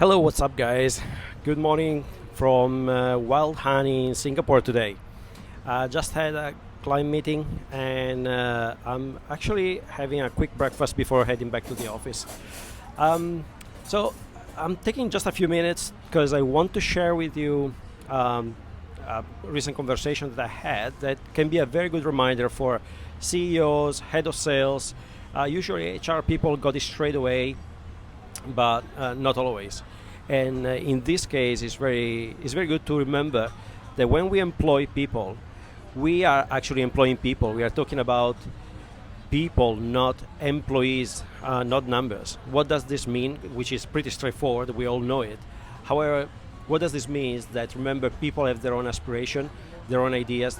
Hello, what's up, guys? Good morning from Wild Honey in Singapore today. Just had a client meeting and I'm actually having a quick breakfast before heading back to the office. Um, so I'm taking just a few minutes because I want to share with you um, a recent conversation that I had that can be a very good reminder for CEOs, head of sales. Usually, HR people got it straight away, but not always. And in this case, it's very good to remember that when we employ people, we are actually employing people. We are talking about people, not employees, not numbers. What does this mean? Which is pretty straightforward. We all know it. However, what does this mean is that remember, people have their own aspiration, their own ideas.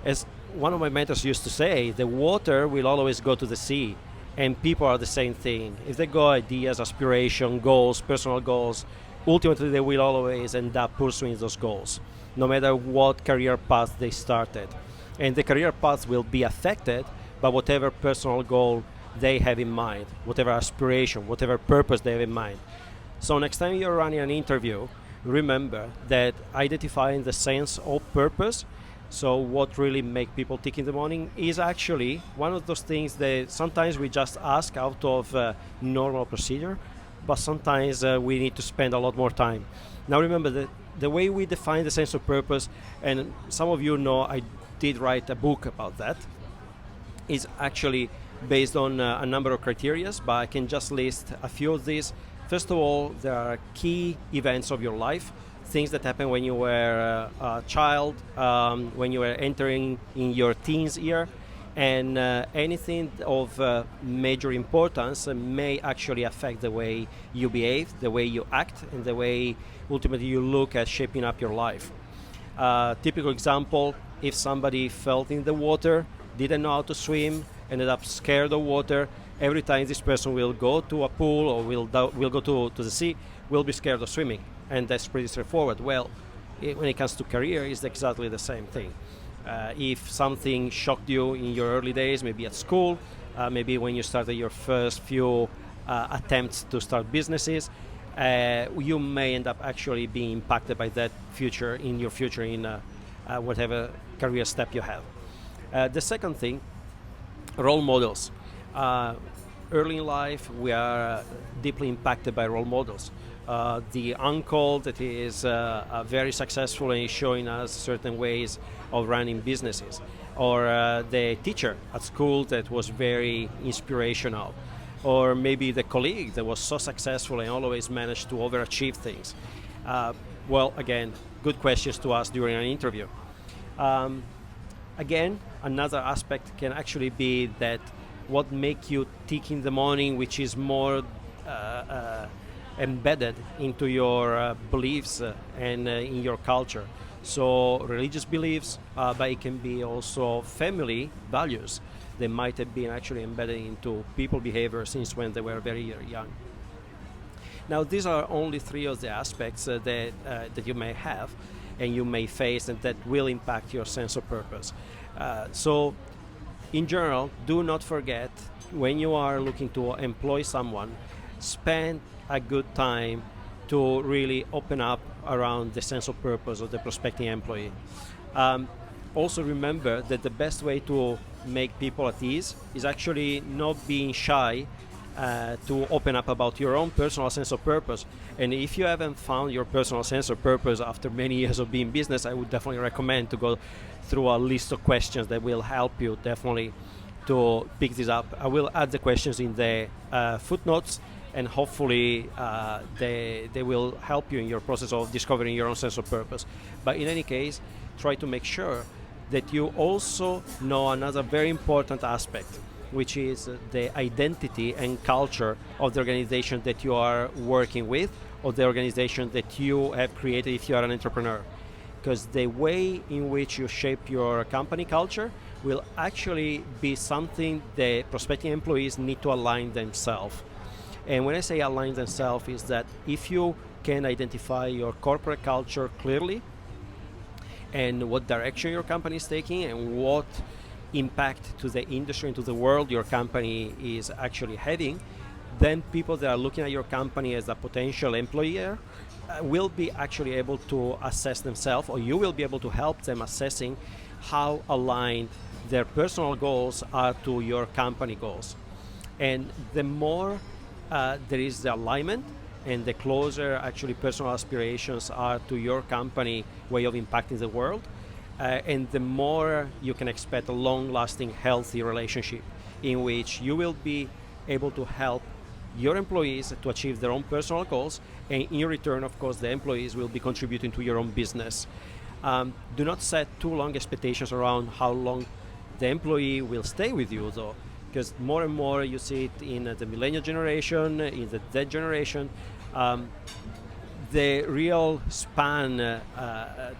As one of my mentors used to say, the water will always go to the sea, and people are the same thing. If they got ideas, aspiration, goals, personal goals, ultimately they will always end up pursuing those goals, no matter what career path they started. And the career path will be affected by whatever personal goal they have in mind, whatever aspiration, whatever purpose they have in mind. So next time you're running an interview, remember that identifying the sense of purpose, so what really make people tick in the morning, is actually one of those things that sometimes we just ask out of normal procedure, but sometimes we need to spend a lot more time. Now remember that the way we define the sense of purpose, and some of you know I did write a book about that, is actually based on a number of criteria, but I can just list a few of these. First of all, there are key events of your life, things that happened when you were a child, when you were entering in your teens year, and anything of major importance may actually affect the way you behave, the way you act, and the way ultimately you look at shaping up your life. Typical example, if somebody fell in the water, didn't know how to swim, ended up scared of water, every time this person will go to a pool or will go to the sea, will be scared of swimming. And that's pretty straightforward. Well, when it comes to career, it's exactly the same thing. If something shocked you in your early days, maybe at school, maybe when you started your first few attempts to start businesses, you may end up actually being impacted by that in your future in whatever career step you have. The second thing, role models. Early in life, we are deeply impacted by role models. The uncle that is very successful and is showing us certain ways of running businesses, or the teacher at school that was very inspirational, or maybe the colleague that was so successful and always managed to overachieve things. Well, again, good questions to ask during an interview. Again, another aspect can actually be that what make you tick in the morning, which is more embedded into your beliefs and in your culture. So religious beliefs, but it can be also family values. They might have been actually embedded into people behavior since when they were very young. Now, these are only three of the aspects that you may have and you may face and that will impact your sense of purpose. So in general, do not forget, when you are looking to employ someone, spend a good time to really open up around the sense of purpose of the prospecting employee. Also remember that the best way to make people at ease is actually not being shy to open up about your own personal sense of purpose. And if you haven't found your personal sense of purpose after many years of being in business, I would definitely recommend to go through a list of questions that will help you definitely to pick this up. I will add the questions in the footnotes, and hopefully they will help you in your process of discovering your own sense of purpose. But in any case, try to make sure that you also know another very important aspect, which is the identity and culture of the organization that you are working with, or the organization that you have created if you are an entrepreneur. Because the way in which you shape your company culture will actually be something the prospecting employees need to align themselves. And when I say align themselves, is that if you can identify your corporate culture clearly and what direction your company is taking and what impact to the industry and to the world your company is actually having, then people that are looking at your company as a potential employer will be actually able to assess themselves, or you will be able to help them assessing how aligned their personal goals are to your company goals. And the more there is the alignment, and the closer actually personal aspirations are to your company way of impacting the world, and the more you can expect a long-lasting, healthy relationship in which you will be able to help your employees to achieve their own personal goals, and in return, of course, the employees will be contributing to your own business. Do not set too long expectations around how long the employee will stay with you, though, because more and more you see it in the millennial generation, in the Z generation. The real span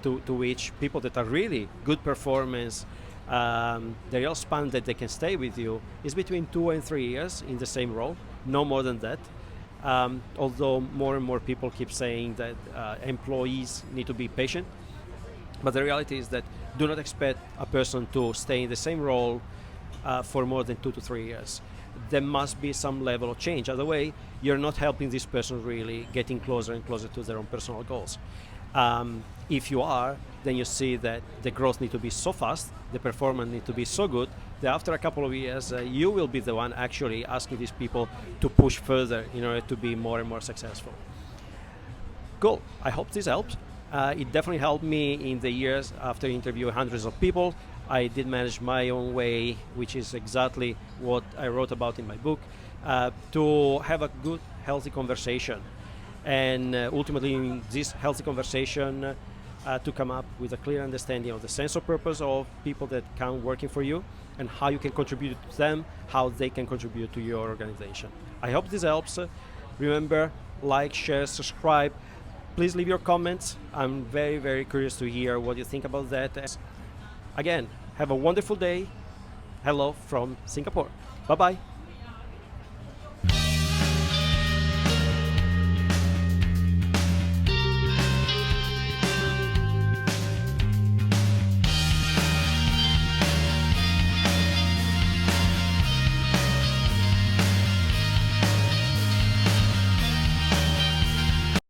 to which people that are really good performance, the real span that they can stay with you is between 2 and 3 years in the same role, no more than that. Although more and more people keep saying that employees need to be patient, but the reality is that do not expect a person to stay in the same role for more than 2 to 3 years. There must be some level of change. Otherwise, you're not helping this person really getting closer and closer to their own personal goals. If you are, then you see that the growth needs to be so fast, the performance needs to be so good, that after a couple of years, you will be the one actually asking these people to push further in order to be more and more successful. Cool. I hope this helps. It definitely helped me in the years after interviewing hundreds of people. I did manage my own way, which is exactly what I wrote about in my book, to have a good, healthy conversation. And ultimately, in this healthy conversation, to come up with a clear understanding of the sense of purpose of people that come working for you, and how you can contribute to them, how they can contribute to your organization. I hope this helps. Remember, like, share, subscribe. Please leave your comments. I'm very, very curious to hear what you think about that. Again, have a wonderful day. Hello from Singapore. Bye-bye.